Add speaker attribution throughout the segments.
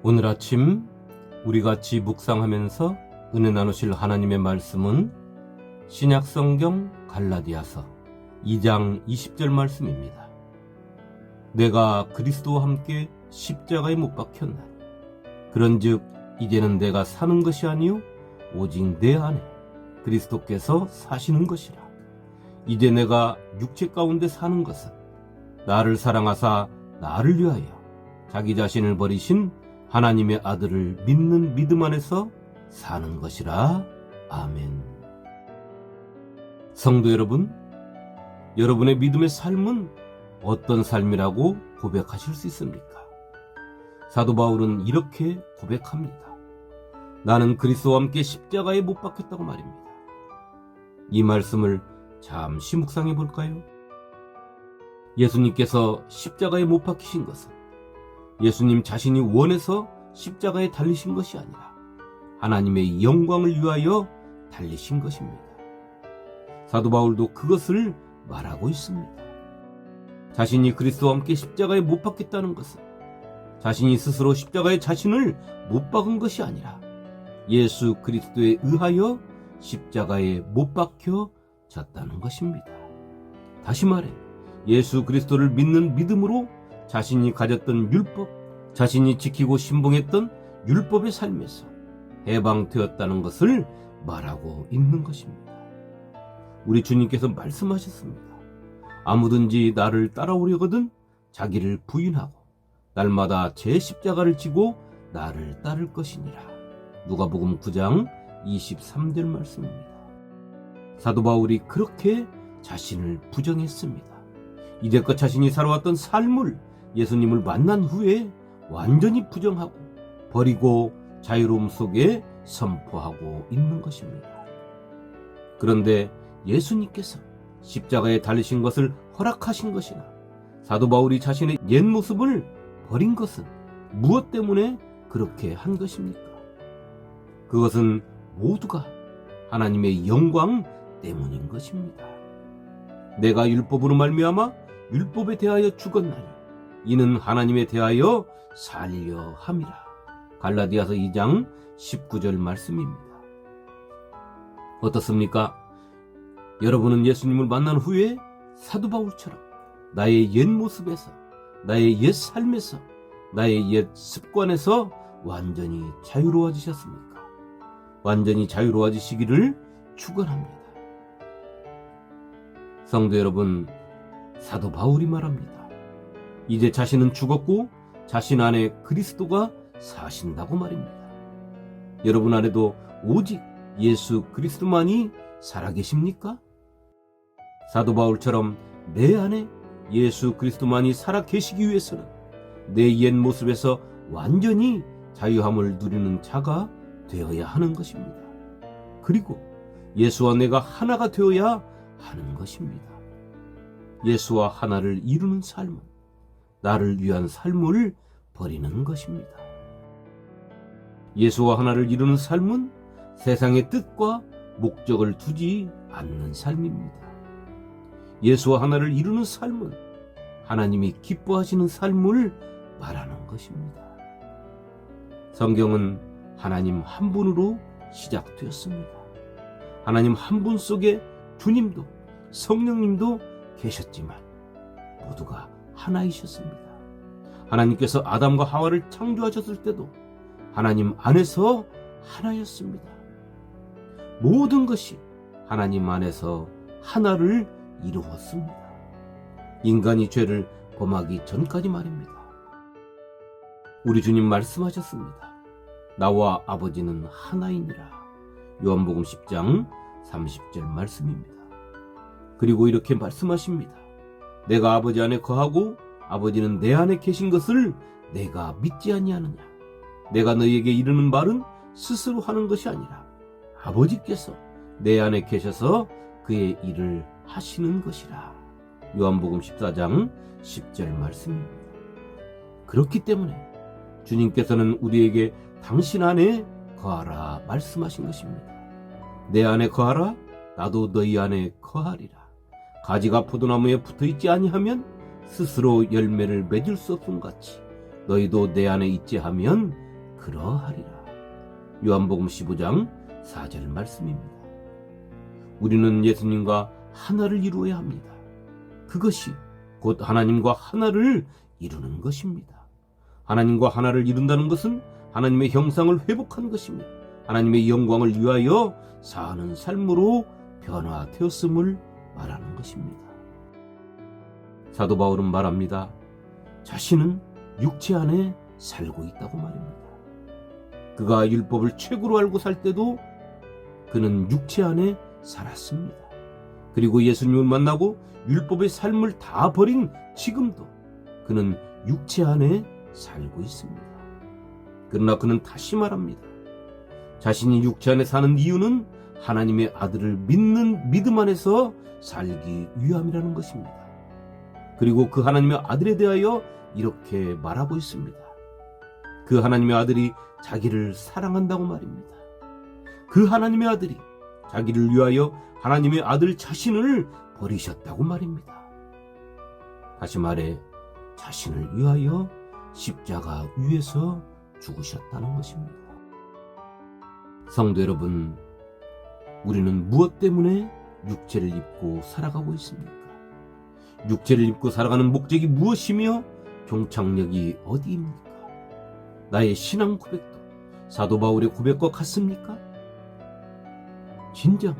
Speaker 1: 오늘 아침 우리 같이 묵상하면서 은혜 나누실 하나님의 말씀은 신약성경 갈라디아서 2장 20절 말씀입니다. 내가 그리스도와 함께 십자가에 못 박혔나니 그런즉 이제는 내가 사는 것이 아니요 오직 내 안에 그리스도께서 사시는 것이라. 이제 내가 육체 가운데 사는 것은 나를 사랑하사 나를 위하여 자기 자신을 버리신 하나님의 아들을 믿는 믿음 안에서 사는 것이라. 아멘. 성도 여러분, 여러분의 믿음의 삶은 어떤 삶이라고 고백하실 수 있습니까? 사도 바울은 이렇게 고백합니다. 나는 그리스도와 함께 십자가에 못 박혔다고 말입니다. 이 말씀을 잠시 묵상해 볼까요? 예수님께서 십자가에 못 박히신 것은 예수님 자신이 원해서 십자가에 달리신 것이 아니라 하나님의 영광을 위하여 달리신 것입니다. 사도 바울도 그것을 말하고 있습니다. 자신이 그리스도와 함께 십자가에 못 박혔다는 것은 자신이 스스로 십자가에 자신을 못 박은 것이 아니라 예수 그리스도에 의하여 십자가에 못 박혀졌다는 것입니다. 다시 말해 예수 그리스도를 믿는 믿음으로 자신이 가졌던 율법, 자신이 지키고 신봉했던 율법의 삶에서 해방되었다는 것을 말하고 있는 것입니다. 우리 주님께서 말씀하셨습니다. 아무든지 나를 따라오려거든 자기를 부인하고 날마다 제 십자가를 지고 나를 따를 것이니라. 누가복음 9장 23절 말씀입니다. 사도 바울이 그렇게 자신을 부정했습니다. 이제껏 자신이 살아왔던 삶을 예수님을 만난 후에 완전히 부정하고 버리고 자유로움 속에 선포하고 있는 것입니다. 그런데 예수님께서 십자가에 달리신 것을 허락하신 것이나 사도 바울이 자신의 옛 모습을 버린 것은 무엇 때문에 그렇게 한 것입니까? 그것은 모두가 하나님의 영광 때문인 것입니다. 내가 율법으로 말미암아 율법에 대하여 죽었나니 이는 하나님에 대하여 살려 함이라. 갈라디아서 2장 19절 말씀입니다. 어떻습니까? 여러분은 예수님을 만난 후에 사도 바울처럼 나의 옛 모습에서, 나의 옛 삶에서, 나의 옛 습관에서 완전히 자유로워지셨습니까? 완전히 자유로워지시기를 축원합니다. 성도 여러분, 사도 바울이 말합니다. 이제 자신은 죽었고 자신 안에 그리스도가 사신다고 말입니다. 여러분 안에도 오직 예수 그리스도만이 살아계십니까? 사도 바울처럼 내 안에 예수 그리스도만이 살아계시기 위해서는 내 옛 모습에서 완전히 자유함을 누리는 자가 되어야 하는 것입니다. 그리고 예수와 내가 하나가 되어야 하는 것입니다. 예수와 하나를 이루는 삶은 나를 위한 삶을 버리는 것입니다. 예수와 하나를 이루는 삶은 세상의 뜻과 목적을 두지 않는 삶입니다. 예수와 하나를 이루는 삶은 하나님이 기뻐하시는 삶을 말하는 것입니다. 성경은 하나님 한 분으로 시작되었습니다. 하나님 한 분 속에 주님도 성령님도 계셨지만 모두가 하나이셨습니다. 하나님께서 아담과 하와를 창조하셨을 때도 하나님 안에서 하나였습니다. 모든 것이 하나님 안에서 하나를 이루었습니다. 인간이 죄를 범하기 전까지 말입니다. 우리 주님 말씀하셨습니다. 나와 아버지는 하나이니라. 요한복음 10장 30절 말씀입니다. 그리고 이렇게 말씀하십니다. 내가 아버지 안에 거하고 아버지는 내 안에 계신 것을 내가 믿지 아니하느냐. 내가 너희에게 이르는 말은 스스로 하는 것이 아니라 아버지께서 내 안에 계셔서 그의 일을 하시는 것이라. 요한복음 14장 10절 말씀입니다. 그렇기 때문에 주님께서는 우리에게 당신 안에 거하라 말씀하신 것입니다. 내 안에 거하라, 나도 너희 안에 거하리라. 가지가 포도나무에 붙어있지 아니하면 스스로 열매를 맺을 수 없음 같이 너희도 내 안에 있지 하면 그러하리라. 요한복음 15장 4절 말씀입니다. 우리는 예수님과 하나를 이루어야 합니다. 그것이 곧 하나님과 하나를 이루는 것입니다. 하나님과 하나를 이룬다는 것은 하나님의 형상을 회복한 것입니다. 하나님의 영광을 위하여 사는 삶으로 변화되었음을 말하는 것입니다. 사도 바울은 말합니다. 자신은 육체 안에 살고 있다고 말입니다. 그가 율법을 최고로 알고 살 때도 그는 육체 안에 살았습니다. 그리고 예수님을 만나고 율법의 삶을 다 버린 지금도 그는 육체 안에 살고 있습니다. 그러나 그는 다시 말합니다. 자신이 육체 안에 사는 이유는 하나님의 아들을 믿는 믿음 안에서 살기 위함이라는 것입니다. 그리고 그 하나님의 아들에 대하여 이렇게 말하고 있습니다. 그 하나님의 아들이 자기를 사랑한다고 말입니다. 그 하나님의 아들이 자기를 위하여 하나님의 아들 자신을 버리셨다고 말입니다. 다시 말해 자신을 위하여 십자가 위에서 죽으셨다는 것입니다. 성도 여러분, 우리는 무엇 때문에 육체를 입고 살아가고 있습니까? 육체를 입고 살아가는 목적이 무엇이며 종착역이 어디입니까? 나의 신앙 고백도 사도 바울의 고백과 같습니까? 진정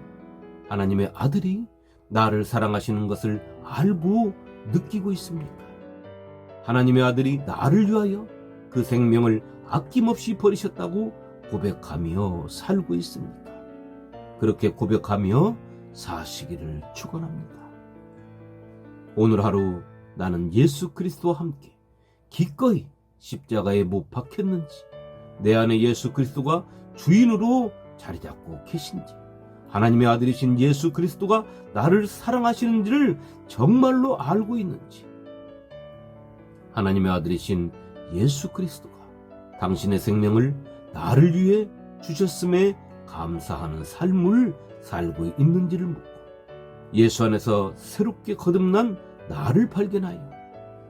Speaker 1: 하나님의 아들이 나를 사랑하시는 것을 알고 느끼고 있습니까? 하나님의 아들이 나를 위하여 그 생명을 아낌없이 버리셨다고 고백하며 살고 있습니까? 그렇게 고백하며 사시기를 축원합니다. 오늘 하루 나는 예수 그리스도와 함께 기꺼이 십자가에 못 박혔는지, 내 안에 예수 그리스도가 주인으로 자리 잡고 계신지, 하나님의 아들이신 예수 그리스도가 나를 사랑하시는지를 정말로 알고 있는지, 하나님의 아들이신 예수 그리스도가 당신의 생명을 나를 위해 주셨음에 감사하는 삶을 살고 있는지를 묻고, 예수 안에서 새롭게 거듭난 나를 발견하여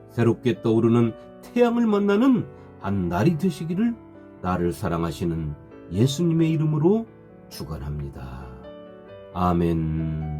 Speaker 1: 새롭게 떠오르는 태양을 만나는 한 날이 되시기를 나를 사랑하시는 예수님의 이름으로 축원합니다. 아멘.